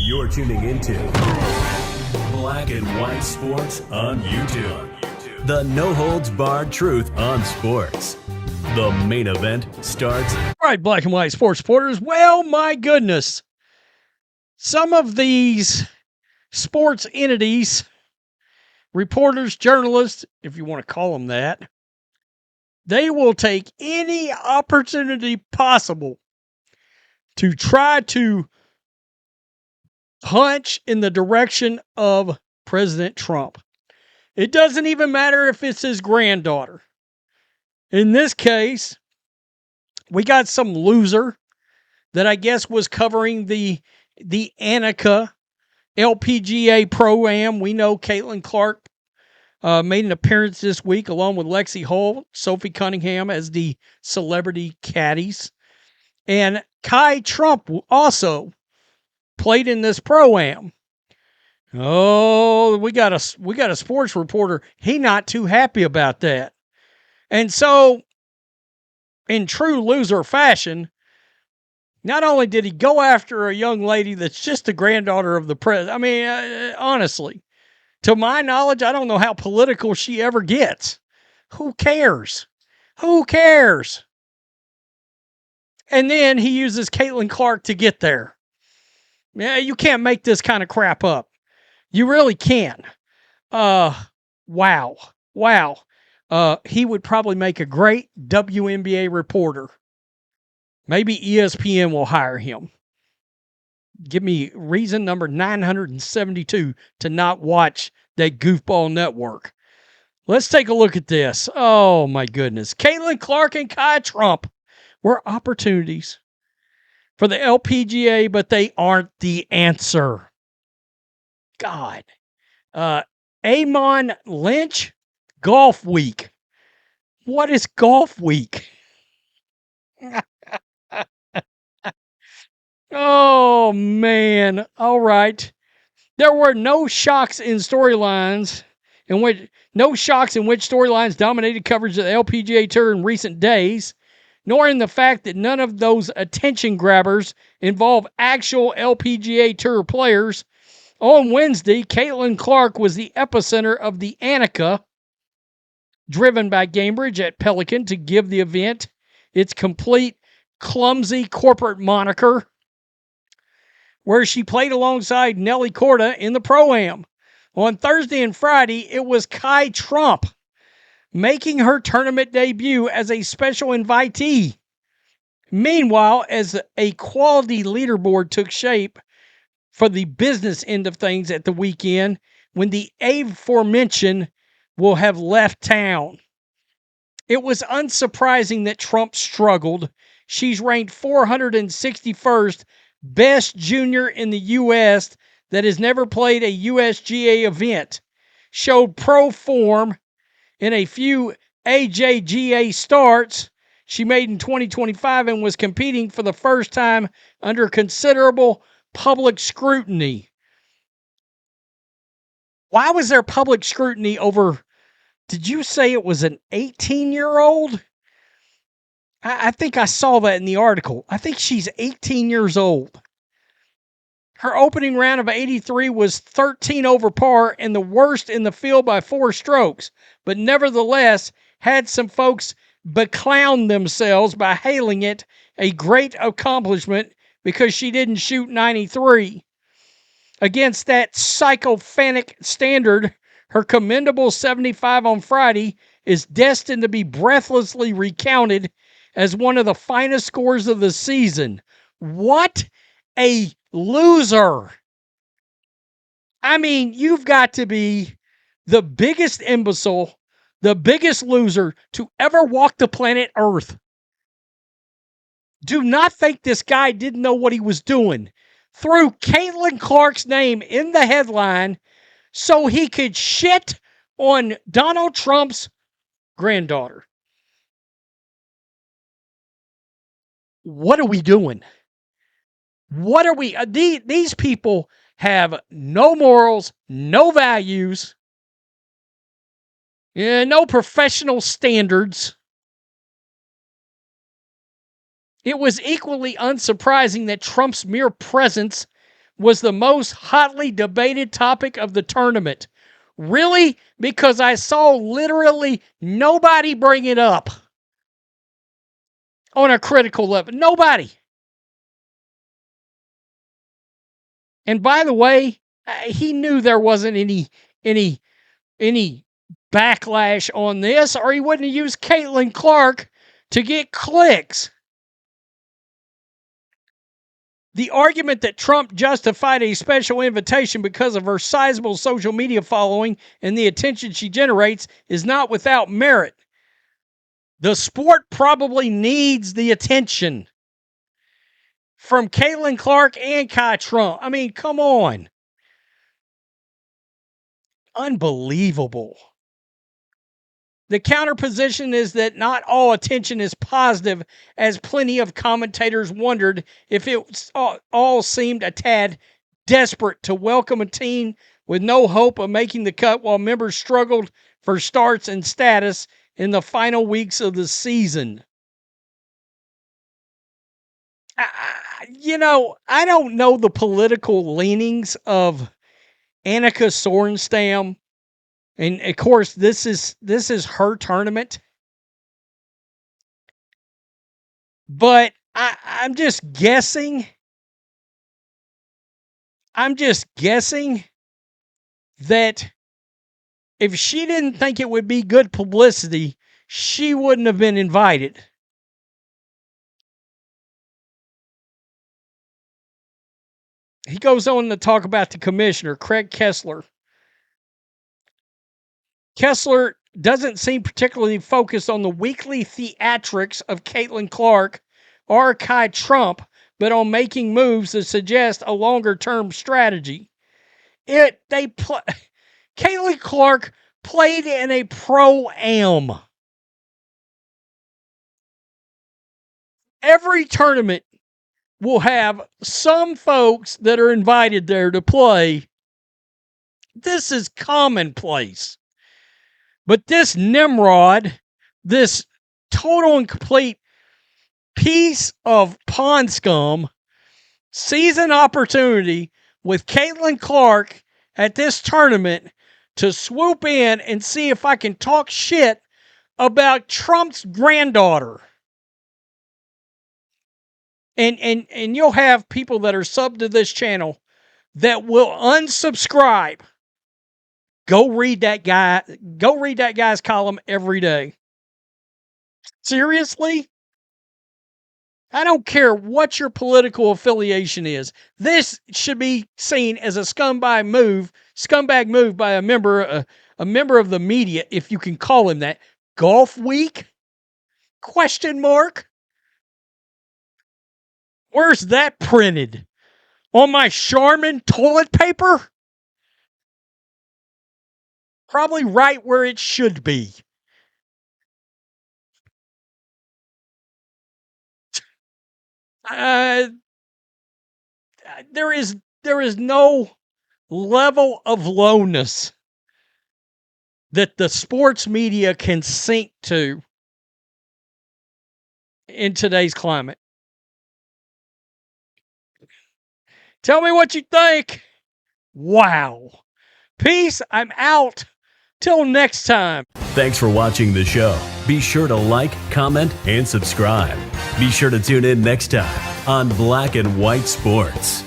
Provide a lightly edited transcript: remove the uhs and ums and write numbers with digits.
You're tuning into Black and White Sports on YouTube. The no-holds-barred truth on sports. The main event starts. All right, Black and White Sports supporters. Well, my goodness. Some of these sports entities, reporters, journalists, if you want to call them that, they will take any opportunity possible to try to hunch in the direction of President Trump. It doesn't even matter if it's his granddaughter. In this case, we got some loser that I guess was covering the Annika LPGA Pro-Am. We know Caitlin Clark made an appearance this week along with Lexi Hull, Sophie Cunningham as the celebrity caddies. And Kai Trump also played in this Pro-Am. Oh, we got a sports reporter. He not too happy about that. And so, in true loser fashion, not only did he go after a young lady that's just the granddaughter of the president. I mean, honestly, to my knowledge, I don't know how political she ever gets. Who cares? Who cares? And then he uses Caitlin Clark to get there. Yeah, you can't make this kind of crap up. You really can. Wow. He would probably make a great WNBA reporter. Maybe ESPN will hire him. Give me reason number 972 to not watch that goofball network. Let's take a look at this. Oh, my goodness. Caitlin Clark and Kai Trump were opportunities for the LPGA, but they aren't the answer. God. Amon Lynch, Golf Week. What is Golf Week? Oh, man. All right. There were no shocks in which storylines dominated coverage of the LPGA Tour in recent days, nor in the fact that none of those attention grabbers involve actual LPGA Tour players. On Wednesday, Caitlin Clark was the epicenter of the Annika, driven by Cambridge at Pelican to give the event its complete, clumsy corporate moniker, where she played alongside Nelly Korda in the Pro-Am. On Thursday and Friday, it was Kai Trump making her tournament debut as a special invitee. Meanwhile, as a quality leaderboard took shape for the business end of things at the weekend, when the aforementioned will have left town. It was unsurprising that Trump struggled. She's ranked 461st best junior in the U.S. that has never played a USGA event. Showed pro form in a few AJGA starts she made in 2025 and was competing for the first time under considerable public scrutiny. Why was there public scrutiny over, did you say it was an 18-year-old? I think I saw that in the article. I think she's 18 years old. Her opening round of 83 was 13 over par and the worst in the field by 4 strokes, but nevertheless had some folks beclown themselves by hailing it a great accomplishment because she didn't shoot 93. Against that sycophantic standard, her commendable 75 on Friday is destined to be breathlessly recounted as one of the finest scores of the season. What a loser. I mean, you've got to be the biggest imbecile, the biggest loser to ever walk the planet Earth. Do not think this guy didn't know what he was doing. Threw Caitlin Clark's name in the headline so he could shit on Donald Trump's granddaughter. What are we doing? What are we? These people have no morals, no values, no professional standards. It was equally unsurprising that Trump's mere presence was the most hotly debated topic of the tournament. Really? Because I saw literally nobody bring it up on a critical level. Nobody. And by the way, he knew there wasn't any backlash on this, or he wouldn't have used Caitlin Clark to get clicks. The argument that Trump justified a special invitation because of her sizable social media following and the attention she generates is not without merit. The sport probably needs the attention from Caitlin Clark and Kai Trump. I mean, come on. Unbelievable. The counterposition is that not all attention is positive, as plenty of commentators wondered if it all seemed a tad desperate to welcome a team with no hope of making the cut while members struggled for starts and status in the final weeks of the season. I don't know the political leanings of Annika Sorenstam. And of course, this is her tournament. But I'm just guessing. I'm just guessing that if she didn't think it would be good publicity, she wouldn't have been invited. He goes on to talk about the commissioner, Craig Kessler. Kessler doesn't seem particularly focused on the weekly theatrics of Caitlin Clark or Kai Trump, but on making moves that suggest a longer-term strategy. Caitlin Clark played in a pro-am. Every tournament will have some folks that are invited there to play. This is commonplace. But this Nimrod, this total and complete piece of pond scum, sees an opportunity with Caitlin Clark at this tournament to swoop in and see if I can talk shit about Trump's granddaughter. And you'll have people that are subbed to this channel that will unsubscribe. Go read that guy's column every day. Seriously? I don't care what your political affiliation is. This should be seen as a scumbag move by a member of the media, if you can call him that. Golf week? Question mark? Where's that printed? On my Charmin toilet paper? Probably right where it should be. There is no level of lowness that the sports media can sink to in today's climate. Tell me what you think. Wow. Peace. I'm out. Till next time. Thanks for watching the show. Be sure to like, comment, and subscribe. Be sure to tune in next time on Black and White Sports.